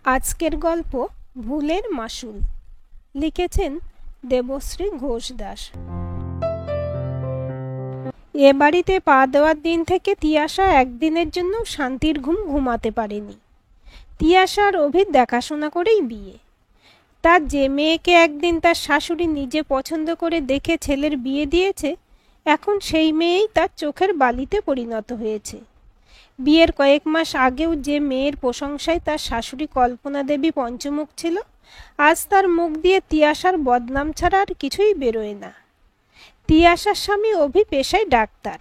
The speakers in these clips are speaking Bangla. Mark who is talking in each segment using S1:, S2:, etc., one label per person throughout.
S1: আজকের গল্প ভুলের মাসুল। লিখেছেন দেবশ্রী ঘোষ দাস। এ বাড়িতে পা দেওয়ার দিন থেকে তিয়াশা একদিনের জন্য শান্তির ঘুম ঘুমাতে পারেনি। তিয়াশা আর অভির দেখাশোনা করেই বিয়ে। তার যে মেয়েকে একদিন তার শাশুড়ি নিজে পছন্দ করে দেখে ছেলের বিয়ে দিয়েছে, এখন সেই মেয়েই তার চোখের বালিতে পরিণত হয়েছে। বিয়ের কয়েক মাস আগেও যে মেয়ের প্রশংসায় তার শাশুড়ি কল্পনা দেবী পঞ্চমুখ ছিল, আজ তার মুখ দিয়ে তিয়াশার বদনাম ছাড়া আর কিছুই বেরোয় না। তিয়াশার স্বামী অভি পেশায় ডাক্তার।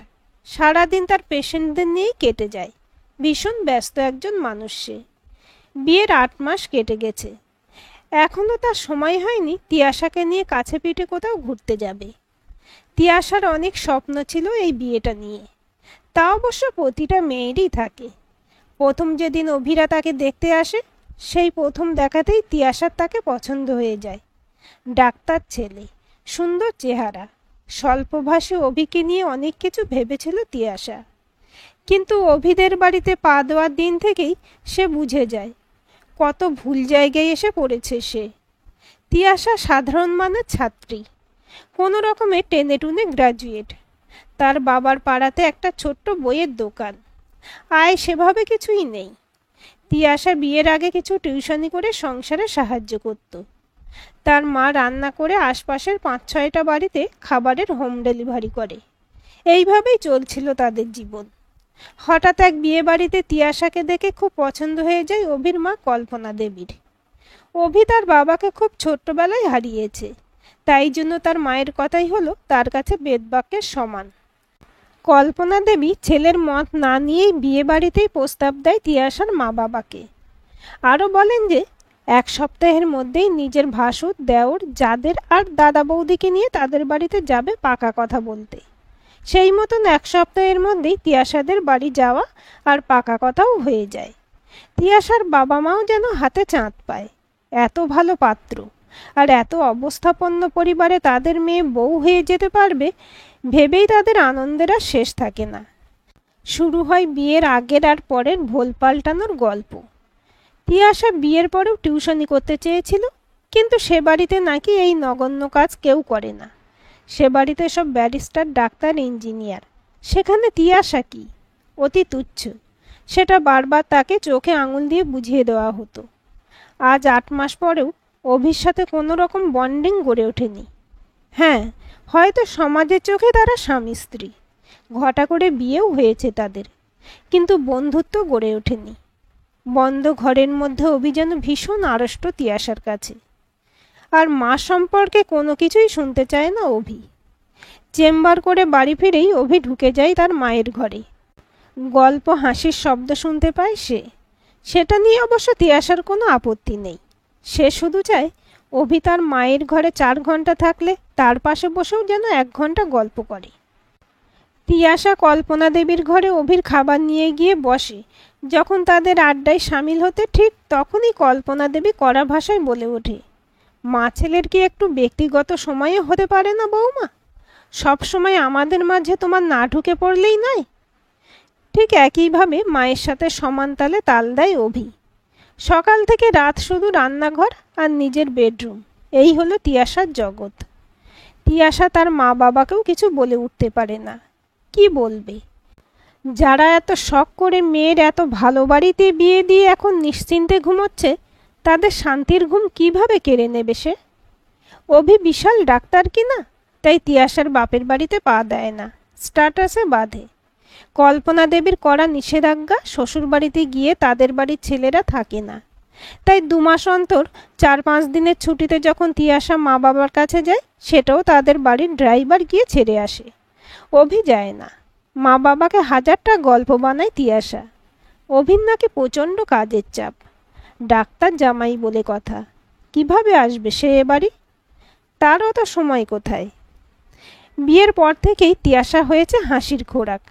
S1: সারাদিন তার পেশেন্টদের নিয়েই কেটে যায়। ভীষণ ব্যস্ত একজন মানুষ সে। বিয়ের 8 মাস কেটে গেছে, এখনও তার সময় হয়নি তিয়াশাকে নিয়ে কাছে পিঠে কোথাও ঘুরতে যাবে। তিয়াশার অনেক স্বপ্ন ছিল এই বিয়েটা নিয়ে। তা অবশ্য প্রতিটা মেয়েরই থাকে। প্রথম যেদিন অভিরা তাকে দেখতে আসে, সেই প্রথম দেখাতেই তিয়াশার তাকে পছন্দ হয়ে যায়। ডাক্তার ছেলে, সুন্দর চেহারা, স্বল্পভাষী অভিকে নিয়ে অনেক কিছু ভেবেছিল তিয়াশা। কিন্তু অভিদের বাড়িতে পা দেওয়ার দিন থেকেই সে বুঝে যায় কত ভুল জায়গায় এসে পড়েছে সে। তিয়াশা সাধারণ মানের ছাত্রী, কোনো রকমে টেনে টুনে গ্রাজুয়েট। তার বাবার পাড়াতে একটা ছোট্ট বইয়ের দোকান, আয় সেভাবে কিছুই নেই। তিয়াশা বিয়ের আগে কিছু টিউশনি করে সংসারে সাহায্য করত। তার মা রান্না করে আশপাশের 5-6টা বাড়িতে খাবারের হোম ডেলিভারি করে। এইভাবেই চলছিল তাদের জীবন। হঠাৎ এক বিয়ে বাড়িতে তিয়াশাকে দেখে খুব পছন্দ হয়ে যায় অভির মা কল্পনা দেবীর। অভি তার বাবাকে খুব ছোট্টবেলায় হারিয়েছে, তাই জন্য তার মায়ের কথাই হলো তার কাছে বেদবাক্যের সমান। কল্পনা দেবী ছেলের মত না নিয়েই বিয়ে বাড়িতেই প্রস্তাব দেয় তিয়াশার মা বাবাকে। আরও বলেন যে 1 সপ্তাহের মধ্যেই নিজের ভাসুর, দেওর, যাদের আর দাদা বৌদিকে নিয়ে তাদের বাড়িতে যাবে পাকা কথা বলতে। সেই মতন 1 সপ্তাহের মধ্যেই তিয়াশাদের বাড়ি যাওয়া আর পাকা কথাও হয়ে যায়। তিয়াশার বাবা মাও যেন হাতে চাঁদ পায়। এত ভালো পাত্র আর এত অবস্থাপন্ন পরিবারে তাদের মেয়ে বউ হয়ে যেতে পারবে ভেবেই তাদের আনন্দের আর শেষ থাকে না। শুরু হয় বিয়ের আগের আর পরের ভোল পাল্টানোর গল্প। তিয়াশা বিয়ের পরেও টিউশনি করতে চেয়েছিল, কিন্তু সে বাড়িতে নাকি এই নগণ্য কাজ কেউ করে না। সে বাড়িতে সব ব্যারিস্টার, ডাক্তার, ইঞ্জিনিয়ার। সেখানে তিয়াশা কি? অতি তুচ্ছ। সেটা বারবার তাকে চোখে আঙুল দিয়ে বুঝিয়ে দেওয়া হতো। আজ 8 মাস পরেও অভির সাথে কোনো রকম বন্ডিং গড়ে ওঠেনি। হ্যাঁ, হয়তো সমাজের চোখে তারা স্বামী স্ত্রী, ঘটা করে বিয়েও হয়েছে তাদের, কিন্তু বন্ধুত্ব গড়ে ওঠেনি। বন্ধ ঘরের মধ্যে অভি যেন ভীষণ আড়ষ্ট তিয়াশার কাছে। আর মা সম্পর্কে কোনো কিছুই শুনতে চায় না অভি। চেম্বার করে বাড়ি ফিরেই অভি ঢুকে যায় তার মায়ের ঘরে। গল্প, হাসির শব্দ শুনতে পায় সে। সেটা নিয়ে অবশ্য তিয়াশার কোনো আপত্তি নেই। সে শুধু চায় অভি তার মায়ের ঘরে 4 ঘন্টা থাকলে তার পাশে বসেও যেন 1 ঘন্টা গল্প করে। তিয়াশা কল্পনা দেবীর ঘরে অভির খাবার নিয়ে গিয়ে বসে। যখন তাদের আড্ডায় সামিল হতে ঠিক তখনই কল্পনা দেবী কড়া ভাষায় বলে ওঠে, মা ছেলের কি একটু ব্যক্তিগত সময়ও হতে পারে না বৌমা? সব সময় আমাদের মাঝে তোমার না ঢুকে পড়লেই নয়। ঠিক একইভাবে মায়ের সাথে সমান তালে তাল দেয় অভি। সকাল থেকে রাত শুধু রান্নাঘর আর নিজের বেডরুম, এই হলো তিয়াশার জগৎ। তিয়াশা তার মা বাবাকেও কিছু বলে উঠতে পারে না। কি বলবে? যারা এত শখ করে মেয়ের এত ভালো বাড়িতে বিয়ে দিয়ে এখন নিশ্চিন্তে ঘুমোচ্ছে, তাদের শান্তির ঘুম কিভাবে কেড়ে নেবে সে? অভি বিশাল ডাক্তার কিনা, তাই তিয়াশার বাপের বাড়িতে পা দেয় না, স্ট্যাটাসে বাঁধে। কল্পনা দেবীর করা নিষেধাজ্ঞা, শ্বশুর বাড়িতে গিয়ে তাদের বাড়ির ছেলেরা থাকে না। তাই 2 মাস অন্তর 4-5 দিনের ছুটিতে যখন তিয়াশা মা বাবার কাছে যায়, সেটাও তাদের বাড়ির ড্রাইভার গিয়ে ছেড়ে আসে। অভি যায় না। মা বাবাকে 1000টা গল্প বানায় তিয়াশা। অভির নাকি প্রচণ্ড কাজের চাপ, ডাক্তার জামাই বলে কথা। কিভাবে আসবে সে এ বাড়ি? তারও তো সময় কোথায়? বিয়ের পর থেকেই তিয়াশা হয়েছে হাসির খোরাক।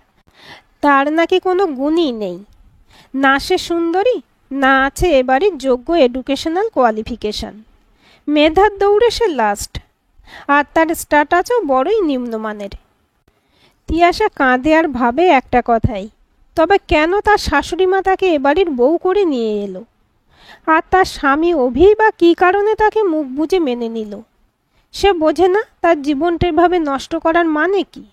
S1: তার নাকি কোনো গুণই নেই। না সে সুন্দরী, না আছে এবারের যোগ্য এডুকেশনাল কোয়ালিফিকেশন। মেধার দৌড়ে সে লাস্ট, আর তার স্ট্যাটাসও বড়ই নিম্নমানের। তিয়াশা কাঁদে আর ভাবে একটা কথাই, তবে কেন তার শাশুড়ি মা তাকে এবাড়ির বউ করে নিয়ে এলো? আর তার স্বামী অভি বা কী কারণে তাকে মুখ বুজে মেনে নিল। সে বোঝে না তার জীবনটা এভাবে নষ্ট করার মানে কি।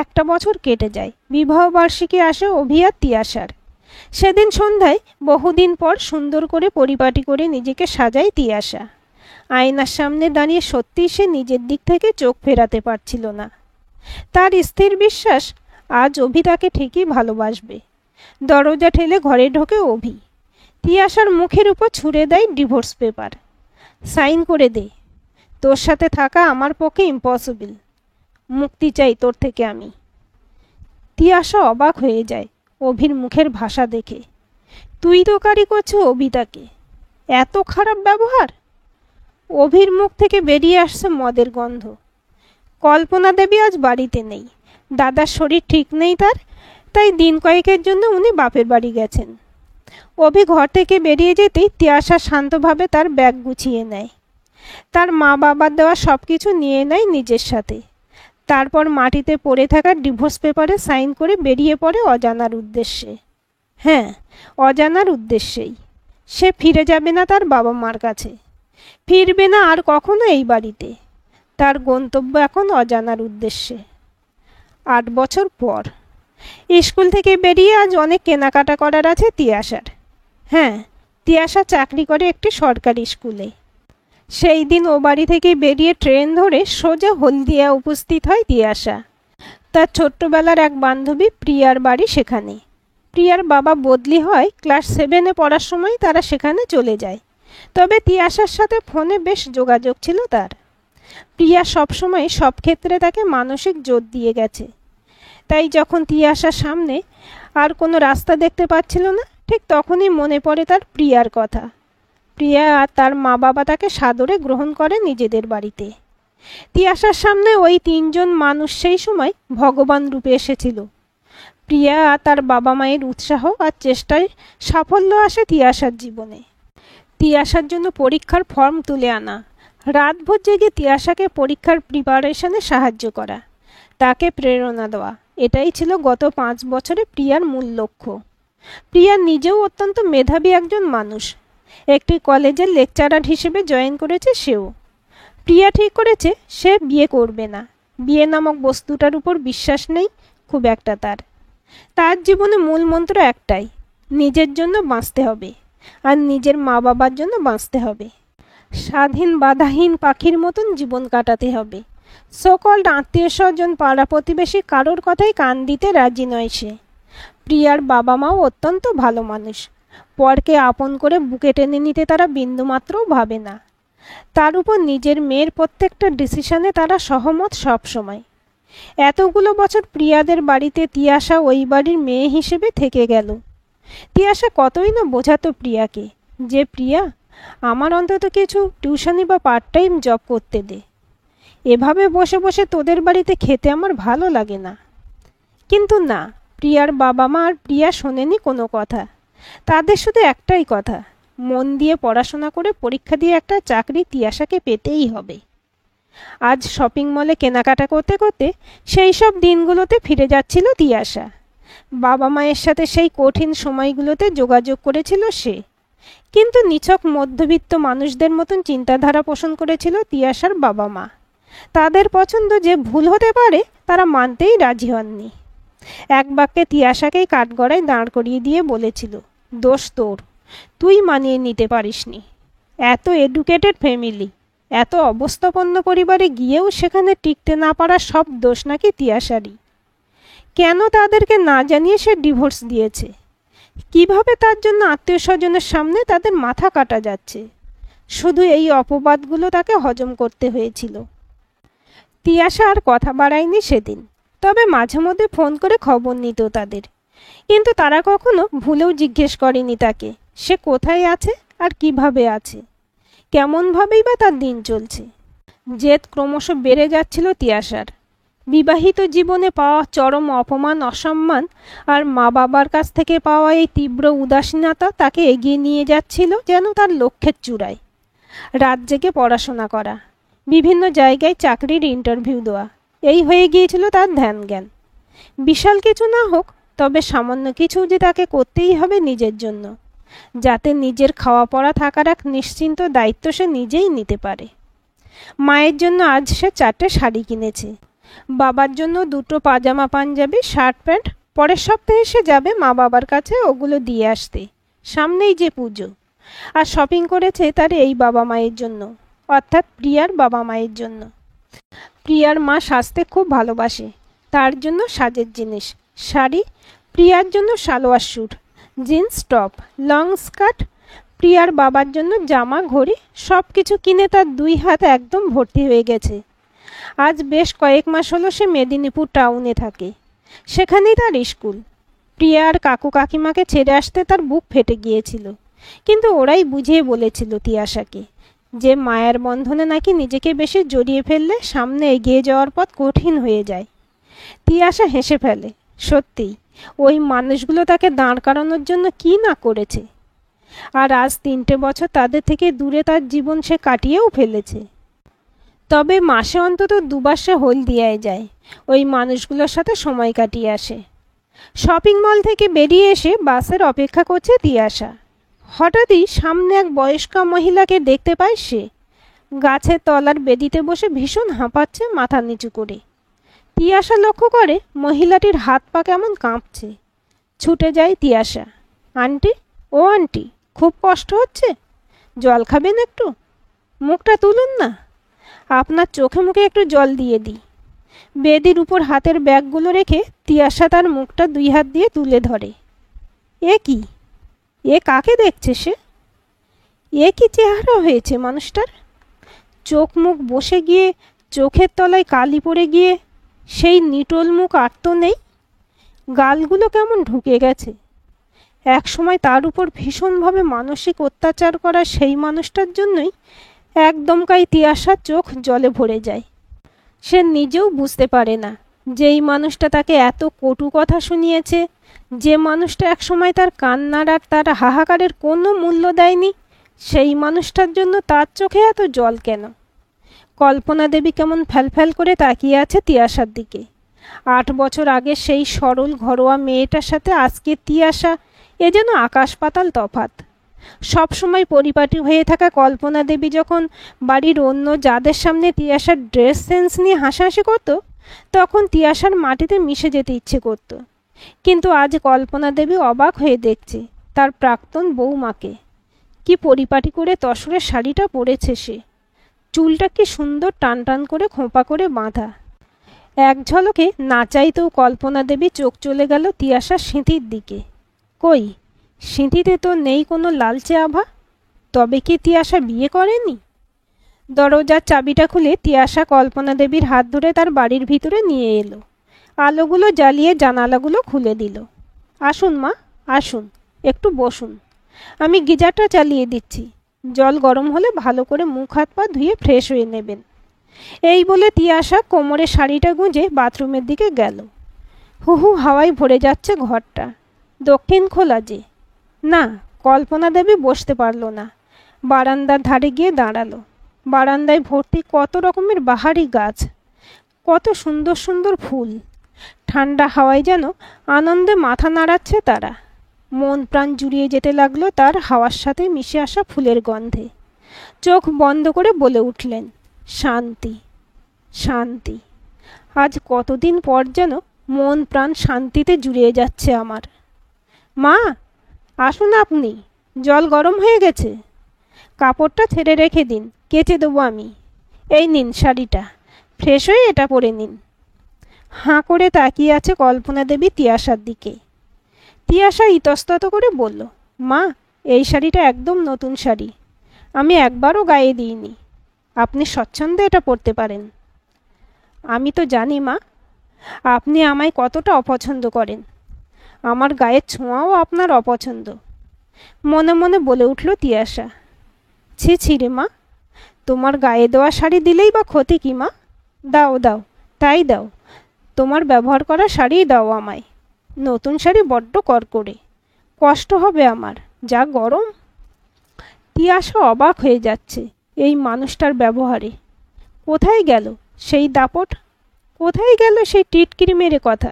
S1: একটা বছর কেটে যায়, বিবাহবার্ষিকী আসে অভি আর তিয়াশার। সেদিন সন্ধ্যায় বহুদিন পর সুন্দর করে পরিপাটি করে নিজেকে সাজায় তিয়াশা। আয়নার সামনে দাঁড়িয়ে সত্যিই সে নিজের দিক থেকে চোখ ফেরাতে পারছিল না। তার স্থির বিশ্বাস আজ অভি তাকে ঠিকই ভালোবাসবে। দরজা ঠেলে ঘরে ঢোকে অভি। তিয়াশার মুখের উপর ছুঁড়ে দেয় ডিভোর্স পেপার। সাইন করে দে, তোর সাথে থাকা আমার পক্ষে ইম্পসিবল, মুক্তি চাই তোর থেকে আমি। তিয়াশা অবাক হয়ে যায় অভির মুখের ভাষা দেখে। তুই তোকারি করছো অভিতাকে, এত খারাপ ব্যবহার। অভির মুখ থেকে বেরিয়ে আসছে মদের গন্ধ। কল্পনা দেবী আজ বাড়িতে নেই, দাদার শরীর ঠিক নেই তার, তাই দিন কয়েকের জন্য উনি বাপের বাড়ি গেছেন। অভি ঘর থেকে বেরিয়ে যেতেই তিয়াশা শান্তভাবে তার ব্যাগ গুছিয়ে নেয়। তার মা বাবার দেওয়া সব কিছু নিয়ে নেয় নিজের সাথে। তারপর মাটিতে পড়ে থাকা ডিভোর্স পেপারে সাইন করে বেরিয়ে পড়ে অজানার উদ্দেশ্যে। হ্যাঁ, অজানার উদ্দেশ্যেই। সে ফিরে যাবে না তার বাবা মার কাছে, ফিরবে না আর কখনো এই বাড়িতে। তার গন্তব্য এখন অজানার উদ্দেশ্যে। 8 বছর পর স্কুল থেকে বেরিয়ে আজ অনেক কেনাকাটা করার আছে তিয়াশার। হ্যাঁ, তিয়াশা চাকরি করে একটি সরকারি স্কুলে। সেই দিন ও বাড়ি থেকে বেরিয়ে ট্রেন ধরে সোজা হলদিয়া উপস্থিত হয় তিয়াশা। তার ছোট্টবেলার এক বান্ধবী প্রিয়ার বাড়ি সেখানে। প্রিয়ার বাবা বদলি হয়, ক্লাস 7-এ পড়ার সময় তারা সেখানে চলে যায়। তবে তিয়াশার সাথে ফোনে বেশ যোগাযোগ ছিল তার। প্রিয়া সবসময় সব ক্ষেত্রে তাকে মানসিক জোর দিয়ে গেছে। তাই যখন তিয়াশার সামনে আর কোনো রাস্তা দেখতে পাচ্ছিল না, ঠিক তখনই মনে পড়ে তার প্রিয়ার কথা। প্রিয়া আর তার মা বাবা তাকে সাদরে গ্রহণ করে নিজেদের বাড়িতে। তিয়াশার সামনে ওই 3 জন মানুষ সেই সময় ভগবান রূপে এসেছিল। প্রিয়া আর তার বাবা মায়ের উৎসাহ আর চেষ্টায় সাফল্য আসে তিয়াশার জীবনে। তিয়াশার জন্য পরীক্ষার ফর্ম তুলে আনা, রাতভর জেগে তিয়াশাকে পরীক্ষার প্রিপারেশনে সাহায্য করা, তাকে প্রেরণা দেওয়া, এটাই ছিল গত 5 বছরে প্রিয়ার মূল লক্ষ্য। প্রিয়া নিজেও অত্যন্ত মেধাবী একজন মানুষ। একটি কলেজের লেকচারার হিসেবে জয়েন করেছে সেও। প্রিয়া ঠিক করেছে সে বিয়ে করবে না। বিয়ে নামক বস্তুটার উপর বিশ্বাস নেই খুব একটা তার। তার জীবনে মূল মন্ত্র একটাই, নিজের জন্য বাঁচতে হবে আর নিজের মা বাবার জন্য বাঁচতে হবে। স্বাধীন বাধাহীন পাখির মতন জীবন কাটাতে হবে। সকল আত্মীয় স্বজন পাড়া প্রতিবেশী কারোর কথাই কান দিতে রাজি নয় সে। প্রিয়ার বাবা মাও অত্যন্ত ভালো মানুষ। পরকে আপন করে বুকে টেনে নিতে তারা বিন্দুমাত্রও ভাবে না। তার উপর নিজের মেয়ের প্রত্যেকটা ডিসিশনে তারা সহমত সব সময়। এতগুলো বছর প্রিয়াদের বাড়িতে তিয়াশা ওই বাড়ির মেয়ে হিসেবে থেকে গেল। তিয়াশা কতই না বোঝাতো প্রিয়াকে যে প্রিয়া, আমার অন্তত কিছু টিউশনি বা পার্ট টাইম জব করতে দে, এভাবে বসে বসে তোদের বাড়িতে খেতে আমার ভালো লাগে না। কিন্তু না, প্রিয়ার বাবা মা আর প্রিয়া শোনেনি কোনো কথা। তাদের শুধু একটাই কথা, মন দিয়ে পড়াশোনা করে পরীক্ষা দিয়ে একটা চাকরি তিয়াশাকে পেতেই হবে। আজ শপিং মলে কেনাকাটা করতে করতে সেই সব দিনগুলোতে ফিরে যাচ্ছিল তিয়াশা। বাবা মায়ের সাথে সেই কঠিন সময়গুলোতে যোগাযোগ করেছিল সে। কিন্তু নিছক মধ্যবিত্ত মানুষদের মতন চিন্তাধারা পোষণ করেছিল তিয়াশার বাবা মা। তাদের পছন্দ যে ভুল হতে পারে তারা মানতেই রাজি হননি। এক বাক্যে তিয়াশাকেই কাঠগড়ায় দাঁড় করিয়ে দিয়ে বলেছিল, দোষ তোর, তুই মানিয়ে নিতে পারিসনি। এত এডুকেটেড ফ্যামিলি, এত অবস্থাপন্ন পরিবারে গিয়েও সেখানে টিকতে না পারার সব দোষ নাকি তিয়াশারই। কেন তাদেরকে না জানিয়ে সে ডিভোর্স দিয়েছে? কিভাবে তার জন্য আত্মীয় স্বজনের সামনে তাদের মাথা কাটা যাচ্ছে? শুধু এই অপবাদগুলো তাকে হজম করতে হয়েছিল। তিয়াশা আর কথা বাড়ায়নি সেদিন। তবে মাঝে মধ্যে ফোন করে খবর নিত তাদের। কিন্তু তারা কখনো ভুলেও জিজ্ঞেস করেনি তাকে সে কোথায় আছে আর কিভাবে আছে, কেমনভাবেই বা তার দিন চলছে। জেদ ক্রমশ বেড়ে যাচ্ছিল তিয়াশার। বিবাহিত জীবনে পাওয়া চরম অপমান অসম্মান আর মা বাবার কাছ থেকে পাওয়া এই তীব্র উদাসীনতা তাকে এগিয়ে নিয়ে যাচ্ছিল যেন তার লক্ষ্যের চূড়ায়। রাত জেগে পড়াশোনা করা, বিভিন্ন জায়গায় চাকরির ইন্টারভিউ দেওয়া, এই হয়ে গিয়েছিল তার ধ্যান জ্ঞান। বিশাল কিছু না হোক, তবে সামান্য কিছু যে তাকে করতেই হবে নিজের জন্য, যাতে নিজের খাওয়া পড়া থাকার এক নিশ্চিন্ত দায়িত্ব সে নিজেই নিতে পারে। মায়ের জন্য আজ সে 4টে শাড়ি কিনেছে, বাবার জন্য 2টো পাজামা পাঞ্জাবি শার্ট প্যান্ট। পরের সপ্তাহে সে যাবে মা বাবার কাছে ওগুলো দিয়ে আসতে, সামনেই যে পুজো। আর শপিং করেছে তার এই বাবা মায়ের জন্য, অর্থাৎ প্রিয়ার বাবা মায়ের জন্য। প্রিয়ার মা সাজতে খুব ভালোবাসে, তার জন্য সাজের জিনিস, শাড়ি, প্রিয়ার জন্য salwar suit, jeans top, long skirt, প্রিয়ার বাবার জন্য জামা, ঘড়ি, সব কিছু কিনে তার 2 হাত একদম ভর্তি হয়ে গেছে। আজ বেশ কয়েক মাস হলো সে মেদিনীপুর টাউনে থাকে, সেখানেই তার স্কুল। প্রিয়া আর কাকু কাকিমাকে ছেড়ে আসতে তার বুক ফেটে গিয়েছিল, কিন্তু ওরাই বুঝিয়ে বলেছিল তিয়াশাকে যে মায়ের বন্ধনে নাকি নিজেকে বেশি জড়িয়ে ফেললে সামনে এগিয়ে যাওয়ার পথ কঠিন হয়ে যায়। তিয়াশা হেসে ফেলে, সত্যিই ওই মানুষগুলো তাকে দাঁড় করানোর জন্য কি না করেছে। আর আজ 3টে বছর তাদের থেকে দূরে তার জীবন সে কাটিয়েও ফেলেছে। তবে মাসে অন্তত 2বার সে হলদিয়ায় যায়, ওই মানুষগুলোর সাথে সময় কাটিয়ে আসে। শপিং মল থেকে বেরিয়ে এসে বাসের অপেক্ষা করছে তিয়াশা। হঠাৎই সামনে এক বয়স্কা মহিলাকে দেখতে পায় সে। গাছের তলার বেদিতে বসে ভীষণ হাঁপাচ্ছে মাথা নিচু করে। তিয়াশা লক্ষ্য করে মহিলাটির হাত পা কেমন কাঁপছে। ছুটে যায় তিয়াশা। আন্টি, ও আন্টি, খুব কষ্ট হচ্ছে? জল খাবেন একটু? মুখটা তুলুন না, আপনার চোখে মুখে একটু জল দিয়ে দিই। বেদির উপর হাতের ব্যাগগুলো রেখে তিয়াশা তার মুখটা 2 হাত দিয়ে তুলে ধরে। এ কি? এ কাকে দেখছে সে? এ কি চেহারা হয়েছে মানুষটার? চোখ মুখ বসে গিয়ে, চোখের তলায় কালি পড়ে গিয়ে, সেই নিটোল মুখ আর তো নেই। গালগুলো কেমন ঢুকে গেছে। একসময় তার উপর ভীষণভাবে মানসিক অত্যাচার করা সেই মানুষটার জন্যই একদমকাই তিয়াশার চোখ জলে ভরে যায়। সে নিজেও বুঝতে পারে না যে এই মানুষটা তাকে এত কটু কথা শুনিয়েছে, যে মানুষটা একসময় তার কান্নার আর তার হাহাকারের কোনো মূল্য দেয়নি, সেই মানুষটার জন্য তার চোখে এত জল কেন? কল্পনা দেবী কেমন ফ্যালফ্যাল করে তাকিয়ে আছে তিয়াশার দিকে। 8 বছর আগে সেই সরল ঘরোয়া মেয়েটার সাথে আজকে তিয়াশা, এ যেন আকাশ পাতাল তফাৎ। সবসময় পরিপাটি হয়ে থাকা কল্পনা দেবী যখন বাড়ির অন্য যাদের সামনে তিয়াশার ড্রেস সেন্স নিয়ে হাসাহাসি করত, তখন তিয়াশার মাটিতে মিশে যেতে ইচ্ছে করত। কিন্তু আজ কল্পনা দেবী অবাক হয়ে দেখছে তার প্রাক্তন বউমাকে। কি পরিপাটি করে তসরের শাড়িটা পরেছে সে, চুলটা কি সুন্দর টান টান করে খোঁপা করে বাঁধা। এক ঝলকে না চাইতেও কল্পনা দেবী চোখ চলে গেল তিয়াশার সিঁথির দিকে। কই, সিঁথিতে তো নেই কোনো লালচে আভা। তবে কি তিয়াশা বিয়ে করেনি? দরজার চাবিটা খুলে তিয়াশা কল্পনা দেবীর হাত ধরে তার বাড়ির ভিতরে নিয়ে এলো। আলোগুলো জ্বালিয়ে জানালাগুলো খুলে দিল। আসুন মা, আসুন, একটু বসুন, আমি গিজারটা চালিয়ে দিচ্ছি। জল গরম হলে ভালো করে মুখ হাত পা ধুয়ে ফ্রেশ হয়ে নেবেন। এই বলে তিয়াশা কোমরে শাড়িটা গুঁজে বাথরুমের দিকে গেল। হু হু হাওয়ায় ভরে যাচ্ছে ঘরটা। দক্ষিণ খোলা যে। না, কল্পনা দেবী বসতে পারল না। বারান্দার ধারে গিয়ে দাঁড়ালো। বারান্দায় ভর্তি কত রকমের বাহারি গাছ, কত সুন্দর সুন্দর ফুল। ঠান্ডা হাওয়ায় যেন আনন্দে মাথা নাড়াচ্ছে তারা। মন প্রাণ জুড়িয়ে যেতে লাগলো তার হাওয়ার সাথে মিশে আসা ফুলের গন্ধে। চোখ বন্ধ করে বলে উঠলেন, শান্তি, শান্তি। আজ কতদিন পর যেন মন প্রাণ শান্তিতে জুড়িয়ে যাচ্ছে আমার। মা, আসুন আপনি, জল গরম হয়ে গেছে। কাপড়টা ছেড়ে রেখে দিন, কেচে দেবো আমি। এই নিন শাড়িটা, ফ্রেশ হয়ে এটা পরে নিন। হাঁ করে তাকিয়ে আছে কল্পনা দেবী তিয়াশার দিকে। তিয়াশা ইতস্তত করে বলল, মা, এই শাড়িটা একদম নতুন শাড়ি, আমি একবারও গায়ে দিইনি। আপনি স্বচ্ছন্দে এটা পরতে পারেন। আমি তো জানি মা, আপনি আমায় কতটা অপছন্দ করেন। আমার গায়ের ছোঁয়াও আপনার অপছন্দ। মনে মনে বলে উঠল তিয়াশা। ছি ছি রে মা, তোমার গায়ে দেওয়া শাড়ি দিলেই বা ক্ষতি কি মা? দাও দাও, তাই দাও, তোমার ব্যবহার করা শাড়িই দাও আমায়। নতুন শাড়ি বড্ড কড়কড়ে, কষ্ট হবে আমার, যা গরম। তিয়াশা অবাক হয়ে যাচ্ছে এই মানুষটার ব্যবহারে। কোথায় গেল সেই দাপট? কোথায় গেল সেই টিটকিরি মেরে কথা?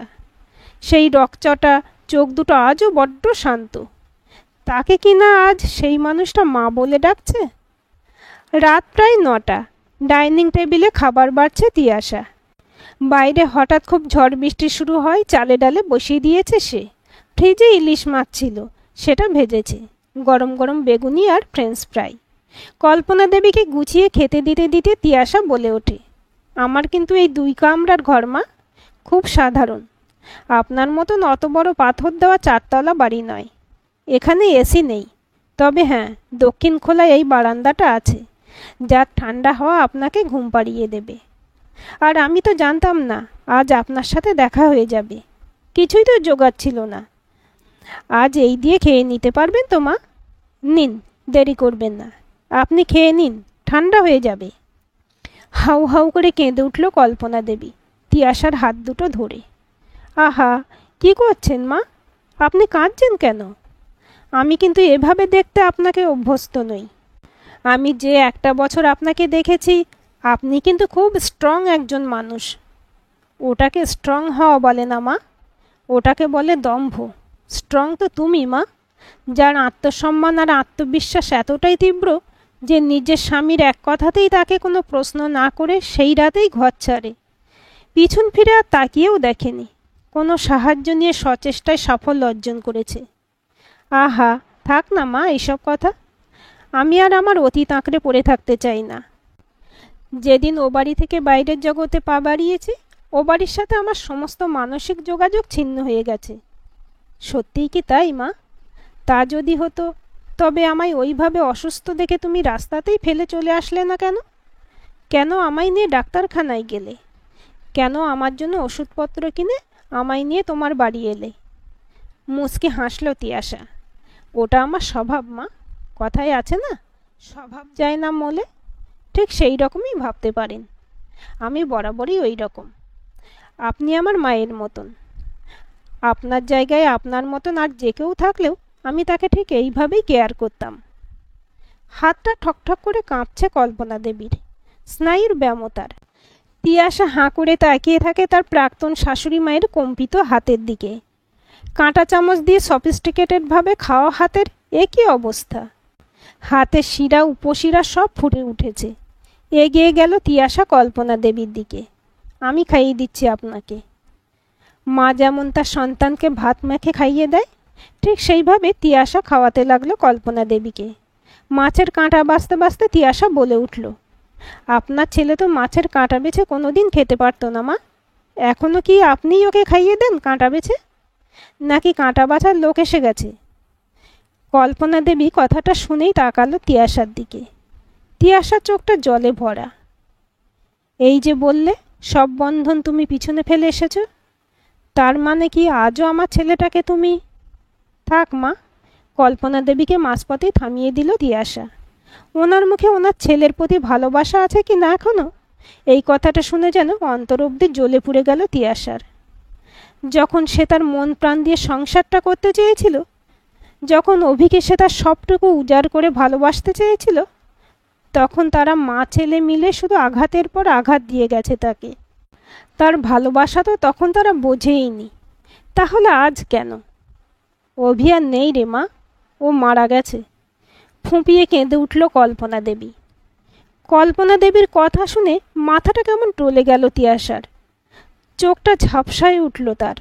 S1: সেই রকচটা চোখ দুটো আজও বড্ড শান্ত। তাকে কি না আজ সেই মানুষটা মা বলে ডাকছে। রাত প্রায় 9টা। ডাইনিং টেবিলে খাবার বাড়ছে তিয়াশা। বাইরে হঠাৎ খুব ঝড় বৃষ্টি শুরু হয়। চালে ডালে বসিয়ে দিয়েছে সে। ফ্রিজে ইলিশ মাছ ছিল, সেটা ভেজেছে। গরম গরম বেগুনি আর ফ্রেঞ্চ ফ্রাই। কল্পনা দেবীকে গুছিয়ে খেতে দিতে দিতে তিয়াশা বলে ওঠে, আমার কিন্তু এই 2 কামরার ঘর মা, খুব সাধারণ। আপনার মতন অত বড় পাথর দেওয়া 4তলা বাড়ি নয়। এখানে এসি নেই, তবে হ্যাঁ, দক্ষিণ খোলা এই বারান্দাটা আছে, যার ঠান্ডা হাওয়া আপনাকে ঘুম পাড়িয়ে দেবে। আর আমি তো জানতাম না আজ আপনার সাথে দেখা হয়ে যাবে। কিছুই তো জোগাড় ছিল না। আজ এই দিয়ে খেয়ে নিতে পারবেন তো মা? নিন, দেরি করবেন না, আপনি খেয়ে নিন, ঠান্ডা হয়ে যাবে। হাউ হাউ করে কেঁদে উঠল কল্পনা দেবী তিয়াশার হাত দুটো ধরে। আহা, কি করছেন মা? আপনি কাঁদছেন কেন? আমি কিন্তু এভাবে দেখতে আপনাকে অভ্যস্ত নই। আমি যে একটা বছর আপনাকে দেখেছি, আপনি কিন্তু খুব স্ট্রং একজন মানুষ। ওটাকে স্ট্রং হওয়া বলে না মা, ওটাকে বলে দম্ভ। স্ট্রং তো তুমি মা, যার আত্মসম্মান আর আত্মবিশ্বাস এতটাই তীব্র যে নিজের স্বামীর এক কথাতেই তাকে কোনো প্রশ্ন না করে সেই রাতেই ঘর ছাড়ে। পিছন ফিরে আর তাকিয়েও দেখেনি। কোনো সাহায্য নিয়ে সচেষ্টায় সাফল্য অর্জন করেছে। আহা, থাক না মা এইসব কথা। আমি আর আমার অতীত আঁকড়ে পড়ে থাকতে চাই না। যেদিন ও বাড়ি থেকে বাইরের জগতে পা বাড়িয়েছি, ও বাড়ির সাথে আমার সমস্ত মানসিক যোগাযোগ ছিন্ন হয়ে গেছে। সত্যিই কি তাই মা? তা যদি হতো, তবে আমায় ওইভাবে অসুস্থ দেখে তুমি রাস্তাতেই ফেলে চলে আসলে না কেন? কেন আমায় নিয়ে ডাক্তারখানায় গেলে? কেন আমার জন্য ওষুধপত্র কিনে আমায় নিয়ে তোমার বাড়ি এলে? মুচকি হাসল তিয়াশা। ওটা আমার স্বভাব মা। কথায় আছে না, স্বভাব যায় না মলে। ঠিক সেই রকমই ভাবতে পারেন। আমি বরাবরই ওই রকম। আপনি আমার মায়ের মতন। আপনার জায়গায় আপনার মতন আর যে কেউ থাকলেও আমি তাকে ঠিক এইভাবেই কেয়ার করতাম। হাতটা ঠকঠক করে কাঁপছে কল্পনা দেবীর। স্নায়ুর ব্যামতার। তিয়াশা হাঁ করে তাকিয়ে থাকে তার প্রাক্তন শাশুড়ি মায়ের কম্পিত হাতের দিকে। কাঁটা চামচ দিয়ে সফিস্টিকেটেডভাবে খাওয়া হাতের এ কী অবস্থা! হাতের শিরা উপশিরা সব ফুটে উঠেছে। এগিয়ে গেল তিয়াশা কল্পনা দেবীর দিকে। আমি খাইয়ে দিচ্ছি আপনাকে। মা যেমন তার সন্তানকে ভাত মেখে খাইয়ে দেয়, ঠিক সেইভাবে তিয়াশা খাওয়াতে লাগলো কল্পনা দেবীকে। মাছের কাঁটা বাছতে বাছতে তিয়াশা বলে উঠল, আপনার ছেলে তো মাছের কাঁটা বেছে কোনোদিন খেতে পারতো না মা। এখনো কি আপনিই ওকে খাইয়ে দেন কাঁটা বেছে? নাকি কাঁটা বাছার লোক এসে গেছে? কল্পনা দেবী কথাটা শুনেই তাকালো তিয়াশার দিকে। তিয়াশার চোখটা জলে ভরা। এই যে বললে সব বন্ধন তুমি পিছনে ফেলে এসেছ, তার মানে কি আজও আমার ছেলেটাকে তুমি? থাক মা। কল্পনা দেবীকে মাঝপথেই থামিয়ে দিল তিয়াশা। ওনার মুখে ওনার ছেলের প্রতি ভালোবাসা আছে কি না এখনো, এই কথাটা শুনে যেন অন্তর অব্দি জ্বলে পুড়ে গেল তিয়াশার। যখন সে তার মন প্রাণ দিয়ে সংসারটা করতে চেয়েছিল, যখন অভিকে সে তার সবটুকু উজাড় করে ভালোবাসতে চেয়েছিল, তখন তারা মা ছেলে মিলে শুধু আঘাতের পর আঘাত দিয়ে গেছে তাকে। তার ভালোবাসা তো তখন তারা বোঝেইনি। তাহলে আজ কেন? অভি আর নেই রে মা, ও মারা গেছে। ফুঁপিয়ে কেঁদে উঠল কল্পনা দেবী। কল্পনা দেবীর কথা শুনে মাথাটা কেমন টলে গেল তিয়াশার। চোখটা ঝাপসায় উঠল তার।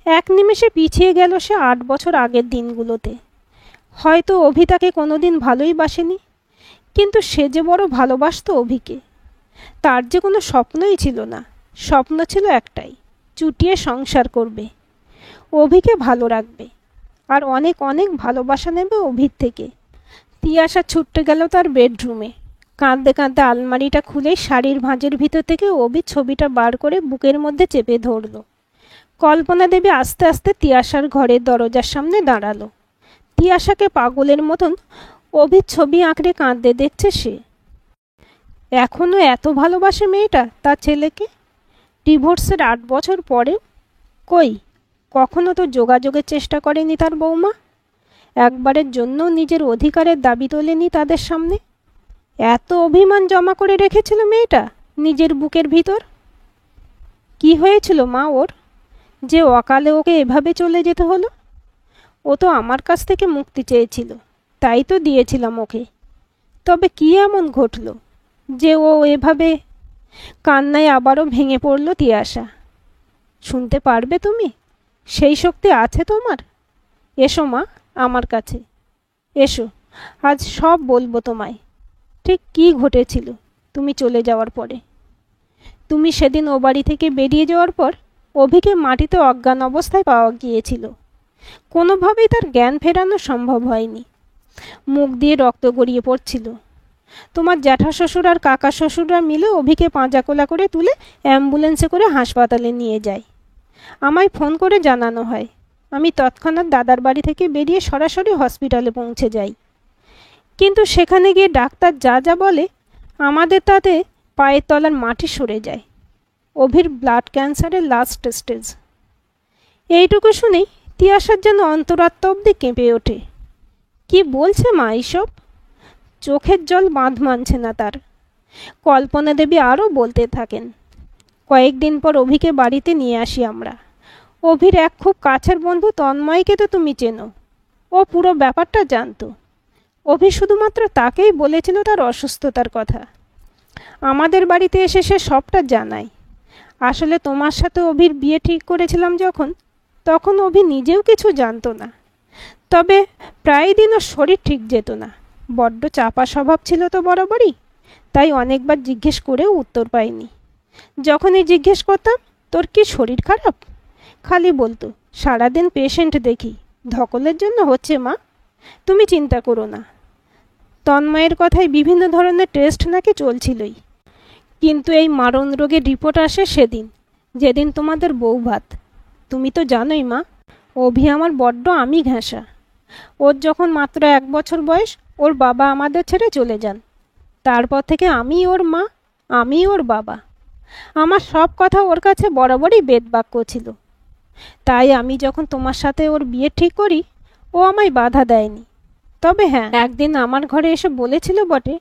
S1: এক নিমেষে পিছিয়ে গেল সে 8 বছর আগের দিনগুলোতে। হয়তো অভি তাকে কোনোদিন ভালোই বাসেনি, কিন্তু সে যে বড় ভালোবাসত অভিকে। তার যে কোনো স্বপ্নই ছিল না। স্বপ্ন ছিল একটাই, চুটিয়ে সংসার করবে, অভিকে ভালো রাখবে, আর অনেক অনেক ভালোবাসা নেবে অভির থেকে। তিয়াশা ছুটতে গেল তার বেডরুমে। কাঁদতে কাঁদতে আলমারিটা খুলে শাড়ির ভাঁজের ভিতর থেকে অভির ছবিটা বার করে বুকের মধ্যে চেপে ধরল। কল্পনা দেবী আস্তে আস্তে তিয়াশার ঘরের দরজার সামনে দাঁড়ালো। তিয়াশাকে পাগলের মতন অভির ছবি আঁকড়ে কাঁদতে দেখছে সে। এখনো এত ভালোবাসে মেয়েটা তার ছেলেকে, ডিভোর্সের 8 বছর পরেও। কই, কখনো তো যোগাযোগের চেষ্টা করেনি তার বৌমা। একবারের জন্য নিজের অধিকারের দাবি তোলেনি তাদের সামনে। এত অভিমান জমা করে রেখেছিল মেয়েটা নিজের বুকের ভিতর। কি হয়েছিল মা ওর, যে অকালে ওকে এভাবে চলে যেতে হলো? ও তো আমার কাছ থেকে মুক্তি চেয়েছিল, তাই তো দিয়েছিলাম ওকে। তবে কি এমন ঘটল যে ও এভাবে? কান্নায় আবারও ভেঙে পড়ল তিয়াশা। শুনতে পারবে তুমি? সেই শক্তি আছে তোমার? এসো মা আমার কাছে, এসো, আজ সব বলবো তোমায়। ঠিক কী ঘটেছিল তুমি চলে যাওয়ার পরে। তুমি সেদিন ও বাড়ি থেকে বেরিয়ে যাওয়ার পর অভিকে মাটিতে অজ্ঞান অবস্থায় পাওয়া গিয়েছিল। কোনোভাবেই তার জ্ঞান ফেরানো সম্ভব হয়নি। মুখ দিয়ে রক্ত গড়িয়ে পড়ছিল। তোমার জ্যাঠা শ্বশুর আর কাকা শ্বশুররা মিলে অভিকে পাঁজাকোলা করে তুলে অ্যাম্বুলেন্সে করে হাসপাতালে নিয়ে যায়। আমায় ফোন করে জানানো হয়। আমি তৎক্ষণাৎ দাদার বাড়ি থেকে বেরিয়ে সরাসরি হসপিটালে পৌঁছে যাই। কিন্তু সেখানে গিয়ে ডাক্তার যা যা বলে, আমাদের তাতে পায়ের তলার মাটি সরে যায়। অভির ব্লাড ক্যান্সারের লাস্ট স্টেজ। এইটুকু শুনেই তিয়াশার যেন অন্তরাত্মা অবধি কেঁপে ওঠে। কি বলছে মা এইসব? চোখের জল বাঁধ মানছে না তার। কল্পনা দেবী আরও বলতে থাকেন। কয়েকদিন পর অভিকে বাড়িতে নিয়ে আসি আমরা। অভির এক খুব কাছের বন্ধু তন্ময়কে তো তুমি চেনো। ও পুরো ব্যাপারটা জানতো। অভি শুধুমাত্র তাকেই বলেছিল তার অসুস্থতার কথা। আমাদের বাড়িতে এসে সে সবটা জানায়। আসলে তোমার সাথে অভির বিয়ে ঠিক করেছিলাম যখন, তখন অভি নিজেও কিছু জানতো না। তবে প্রায় দিন ওর শরীর ঠিক যেত না। বড্ড চাপা স্বভাব ছিল তো বরাবরই, তাই অনেকবার জিজ্ঞেস করেও উত্তর পাইনি। যখনই জিজ্ঞেস করতাম তোর কি শরীর খারাপ, খালি বলতো সারাদিন পেশেন্ট দেখি, ধকলের জন্য হচ্ছে মা, তুমি চিন্তা করো না। তন্ময়ের কথায় বিভিন্ন ধরনের টেস্ট নাকি চলছিলই। কিন্তু এই মারণ রোগের রিপোর্ট আসে সেদিন, যেদিন তোমাদের বৌভাত। তুমি তো জানোই মা, অভি আমার বড্ড আমি ঘেঁষা। ওর যখন মাত্র 1 বছর বয়স ওর বাবা আমাদের ছেড়ে চলে যান। তারপর থেকে আমি ওর মা, আমি ওর বাবা। আমার সব কথা ওর কাছে বরাবরই বেদবাক্য ছিল। তাই আমি যখন তোমার সাথে ওর বিয়ে ঠিক করি, ও আমায় বাধা দেয়নি। তবে হ্যাঁ, একদিন আমার ঘরে এসে বলেছিল বটে,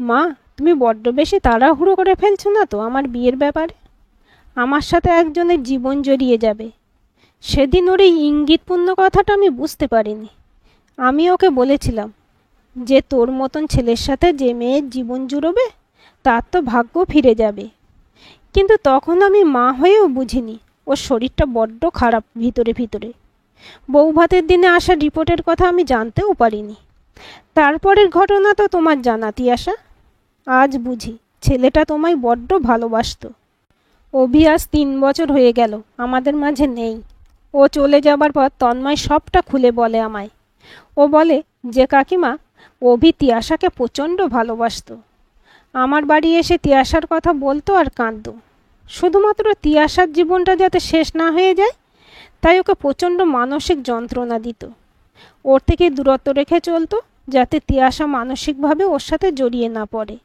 S1: মা তুমি বড্ড বেশি তাড়াহুড়ো করে ফেলছো না তো আমার বিয়ের ব্যাপারে? আমার সাথে একজনের জীবন জড়িয়ে যাবে। সেদিন ওর এই ইঙ্গিতপূর্ণ কথাটা আমি বুঝতে পারিনি। আমি ওকে বলেছিলাম যে তোর মতন ছেলের সাথে যে মেয়ের জীবন জুড়বে তার তো ভাগ্য ফিরে যাবে। কিন্তু তখন আমি মা হয়েও বুঝিনি ওর শরীরটা বড্ড খারাপ ভিতরে ভিতরে। বৌভাতের দিনে আসা রিপোর্টের কথা আমি জানতেও পারিনি। তারপরের ঘটনা তো তোমার জানা তিয়াশা। আজ বুঝি ছেলেটা তোমায় বড্ড ভালোবাসতো। অভি আজ 3 বছর হয়ে গেল আমাদের মাঝে নেই। ও চলে যাবার পর তন্ময় সবটা খুলে বলে আমায়। ও বলে যে কাকিমা, অভি তিয়াশাকে প্রচণ্ড ভালোবাসতো। আমার বাড়ি এসে তিয়াশার কথা বলতো আর কাঁদতো। শুধুমাত্র তিয়াশার জীবনটা যাতে শেষ না হয়ে যায়, তাই ওকে প্রচণ্ড মানসিক যন্ত্রণা দিত। ওর থেকে দূরত্ব রেখে চলতো, যাতে তিয়াশা মানসিকভাবে ওর সাথে জড়িয়ে না পড়ে।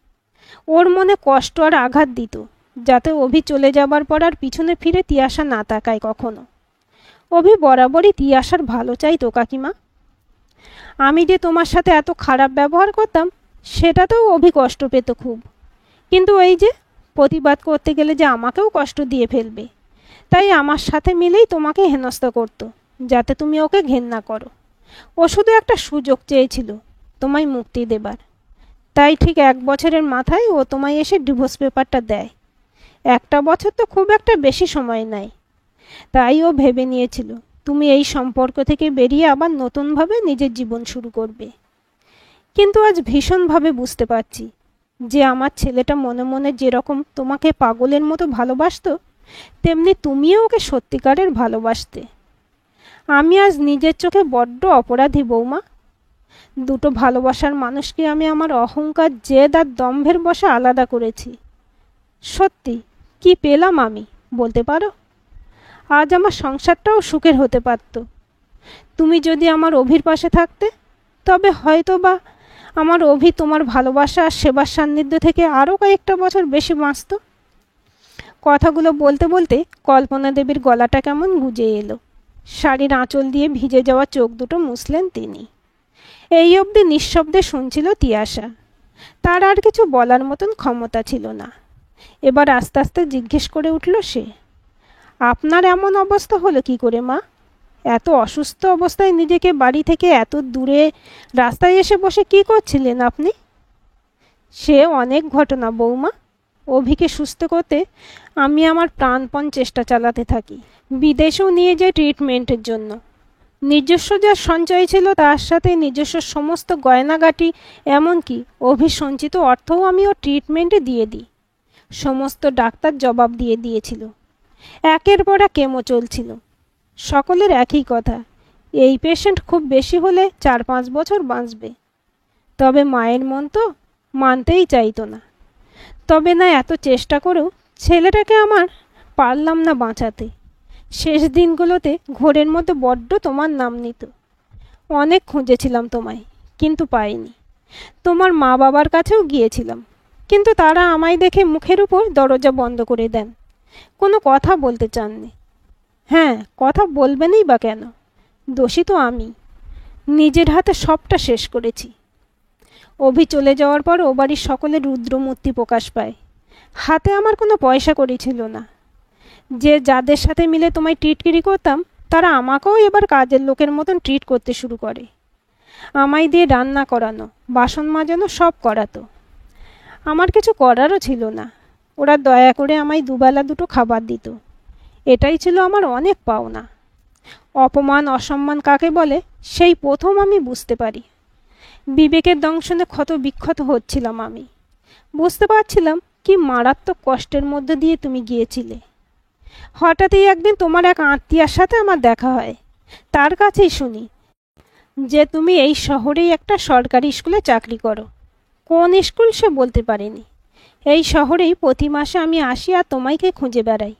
S1: ওর মনে কষ্ট আর আঘাত দিত, যাতে অভি চলে যাবার পর আর পিছনে ফিরে তিয়াশা না তাকায় কখনো। অভি বরাবরই তিয়াশার ভালো চাইতো কাকিমা। আমি যে তোমার সাথে এত খারাপ ব্যবহার করতাম সেটাতেও অভি কষ্ট পেত খুব। কিন্তু এই যে প্রতিবাদ করতে গেলে যে আমাকেও কষ্ট দিয়ে ফেলবে, তাই আমার সাথে মিলেই তোমাকে হেনস্থা করতো, যাতে তুমি ওকে ঘেন্না করো। ও শুধু একটা সুযোগ চেয়েছিল তোমায় মুক্তি দেবার। তাই ঠিক 1 বছরের মাথায় ও তোমায় এসে ডিভোর্স পেপারটা দেয়। 1টা বছর তো খুব একটা বেশি সময় নাই। তাই ও ভেবে নিয়েছিল তুমি এই সম্পর্ক থেকে বেরিয়ে আবার নতুনভাবে নিজের জীবন শুরু করবে। কিন্তু আজ ভীষণভাবে বুঝতে পারছি যে আমার ছেলেটা মনে মনে যেরকম তোমাকে পাগলের মতো ভালোবাসতো, তেমনি তুমিও ওকে সত্যিকারের ভালোবাসতে। আমি আজ নিজের চোখে বড্ড অপরাধী বৌমা। দুটো ভালোবাসার মানুষকে আমি আমার অহংকার, জেদ আর দম্ভের বশে আলাদা করেছি। সত্যি কি পেলাম আমি বলতে পারো? আজ আমার সংসারটাও সুখের হতে পারত। তুমি যদি আমার অভির পাশে থাকতে, তবে হয়তো বা আমার অভি তোমার ভালোবাসা আর সেবার সান্নিধ্য থেকে আরও কয়েকটা বছর বেশি বাঁচত। কথাগুলো বলতে বলতে কল্পনা দেবীর গলাটা কেমন গুজে এলো। শাড়ির আঁচল দিয়ে ভিজে যাওয়া চোখ দুটো মুছলেন তিনি। এই অবধি নিঃশব্দে শুনছিল তিয়াশা। তার আর কিছু বলার মতন ক্ষমতা ছিল না। এবার আস্তে আস্তে জিজ্ঞেস করে উঠল সে, আপনার এমন অবস্থা হলো কি করে মা? এত অসুস্থ অবস্থায় নিজেকে বাড়ি থেকে এত দূরে রাস্তায় এসে বসে কি করছিলেন আপনি? সে অনেক ঘটনা বৌমা। অভিকে সুস্থ করতে আমি আমার প্রাণপণ চেষ্টা চালাতে থাকি, বিদেশেও নিয়ে যাই ট্রিটমেন্টের জন্য। নিজস্ব যা সঞ্চয় ছিল তার সাথে নিজস্ব সমস্ত গয়নাগাটি, এমনকি অভির সঞ্চিত অর্থও আমি ওর ট্রিটমেন্টে দিয়ে দিই। সমস্ত ডাক্তার জবাব দিয়ে দিয়েছিল। একের পর এক কেমো চলছিল। সকলের একই কথা, এই পেশেন্ট খুব বেশি হলে 4-5 বছর বাঁচবে। তবে মায়ের মন তো মানতেই চাইতো না। তবে না, এত চেষ্টা করেও ছেলেটাকে আমার পারলাম না বাঁচাতে। শেষ দিনগুলোতে ঘোরের মধ্যে বড্ড তোমার নাম নিত। অনেক খুঁজেছিলাম তোমায়, কিন্তু পাইনি। তোমার মা বাবার কাছেও গিয়েছিলাম, কিন্তু তারা আমায় দেখে মুখের উপর দরজা বন্ধ করে দেন। কোনো কথা বলতে চাননি। হ্যাঁ, কথা বলবেনই বা কেন? দোষী তো আমি। নিজের হাতে সবটা শেষ করেছি। অভি চলে যাওয়ার পর ও বাড়ির সকলের রুদ্রমূর্তি প্রকাশ পায়। হাতে আমার কোনো পয়সা কড়ি ছিল না। যে যাদের সাথে মিলে তোমায় টিটকিরি করতাম, তারা আমাকেও এবার কাজের লোকের মতন ট্রিট করতে শুরু করে। আমায় দিয়ে রান্না করানো, বাসন মাজানো সব করাতো। আমার কিছু করারও ছিল না। ওরা দয়া করে আমায় দুবেলা দুটো খাবার দিত। এটাই ছিল আমার অনেক পাওনা। অপমান অসম্মান কাকে বলে সেই প্রথম আমি বুঝতে পারি। বিবেকের দংশনে ক্ষত বিক্ষত হচ্ছিলাম আমি। বুঝতে পারছিলাম কি মারাত্মক কষ্টের মধ্যে দিয়ে তুমি গিয়েছিলে। হঠাৎই একদিন তোমার এক আত্মীয়ার সাথে আমার দেখা হয়। তার কাছেই শুনি যে তুমি এই শহরেই একটা সরকারি স্কুলে চাকরি করো। কোন স্কুল সে বলতে পারেনি। এই শহরেই প্রতি মাসে আমি আসি আর তোমাকে খুঁজে বেড়াই।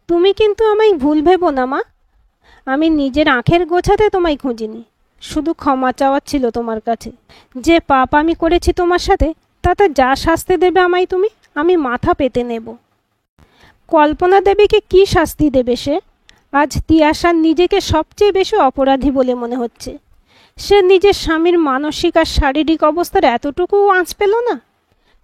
S1: তুমি কিন্তু আমায় ভুল ভেবো না মা। আমি নিজের আঁখের গোছাতে তোমায় খুঁজিনি। শুধু ক্ষমা চাওয়ার ছিল তোমার কাছে। যে পাপ আমি করেছি তোমার সাথে, তাতে যা শাস্তি দেবে আমায় তুমি, আমি মাথা পেতে নেব। কল্পনা দেবীকে কি শাস্তি দেবে সে? আজ তিয়াশার নিজেকে সবচেয়ে বেশি অপরাধী বলে মনে হচ্ছে। সে নিজের স্বামীর মানসিক আর শারীরিক অবস্থার এতটুকুও আঁচ পেল না।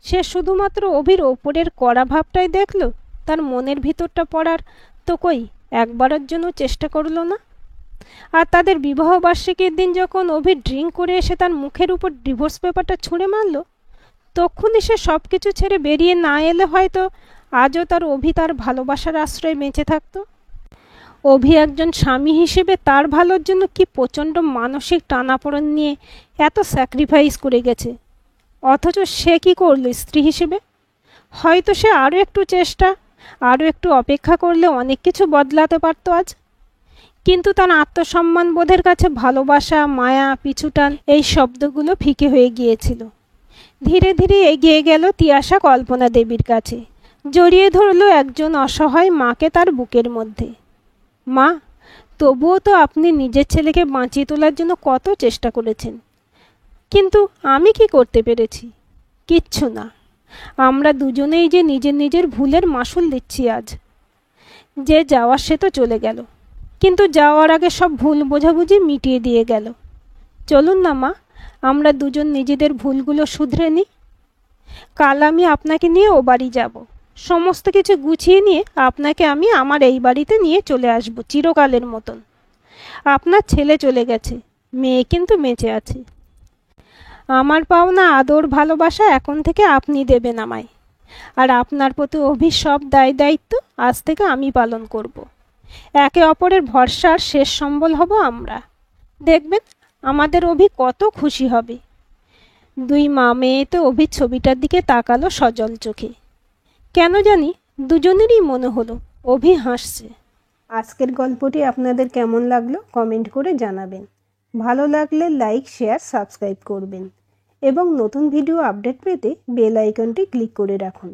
S1: সে শুধুমাত্র অভির ওপরের কড়া ভাবটাই দেখল, তার মনের ভিতরটা পড়ার তো কই একবারের জন্য চেষ্টা করল না। আর তাদের বিবাহবার্ষিকীর দিন যখন অভি ড্রিঙ্ক করে এসে তার মুখের উপর ডিভোর্স পেপারটা ছুঁড়ে মারল, তখনই সে সব কিছু ছেড়ে বেরিয়ে না এলে হয়তো আজও অভি তার ভালোবাসার আশ্রয়ে বেঁচে থাকত। অভি একজন স্বামী হিসেবে তার ভালোর জন্য কি প্রচণ্ড মানসিক টানাপোড়েন নিয়ে এত স্যাক্রিফাইস করে গেছে, অথচ সে কি করল স্ত্রী হিসেবে? হয়তো সে আরও একটু চেষ্টা, আরও একটু অপেক্ষা করলে অনেক কিছু বদলাতে পারত আজ। কিন্তু তার আত্মসম্মান বোধের কাছে ভালোবাসা, মায়া, পিছুটান এই শব্দগুলো ফিকে হয়ে গিয়েছিল। ধীরে ধীরে এগিয়ে গেল তিয়াশা কল্পনা দেবীর কাছে, জড়িয়ে ধরল একজন অসহায় মাকে তার বুকের মধ্যে। মা, তবুও তো আপনি নিজের ছেলেকে বাঁচিয়ে তোলার জন্য কত চেষ্টা করেছেন, কিন্তু আমি কি করতে পেরেছি? কিচ্ছু না। আমরা দুজনেই যে নিজের নিজের ভুলের মাসুল দিচ্ছি আজ। যে যাওয়ার সে তো চলে গেল, কিন্তু যাওয়ার আগে সব ভুল বোঝাবুঝি মিটিয়ে দিয়ে গেল। চলুন না মা, আমরা দুজন নিজেদের ভুলগুলো শুধরে নিই। কাল আমি আপনাকে নিয়ে ও বাড়ি যাব। সমস্ত কিছু গুছিয়ে নিয়ে আপনাকে আমি আমার এই বাড়িতে নিয়ে চলে আসব চিরকালের মতন। আপনার ছেলে চলে গেছে, মেয়ে কিন্তু বেঁচে আছে। আমার পাওনা আদর ভালোবাসা এখন থেকে আপনি দেবেন আমায়। আর আপনার প্রতি অভির সব দায় দায়িত্ব আজ থেকে আমি পালন করব। একে অপরের ভরসার শেষ সম্বল হব আমরা। দেখবেন আমাদের অভি কত খুশি হবে। দুই মা মেয়ে তো অভির ছবিটার দিকে তাকালো সজল চোখে। কেন জানি দুজনেরই মনে হলো অভি হাসছে। আজকের গল্পটি আপনাদের কেমন লাগলো কমেন্ট করে জানাবেন। ভালো লাগলে লাইক, শেয়ার, সাবস্ক্রাইব করবেন এবং নতুন ভিডিও আপডেট পেতে বেল আইকনটি ক্লিক করে রাখুন।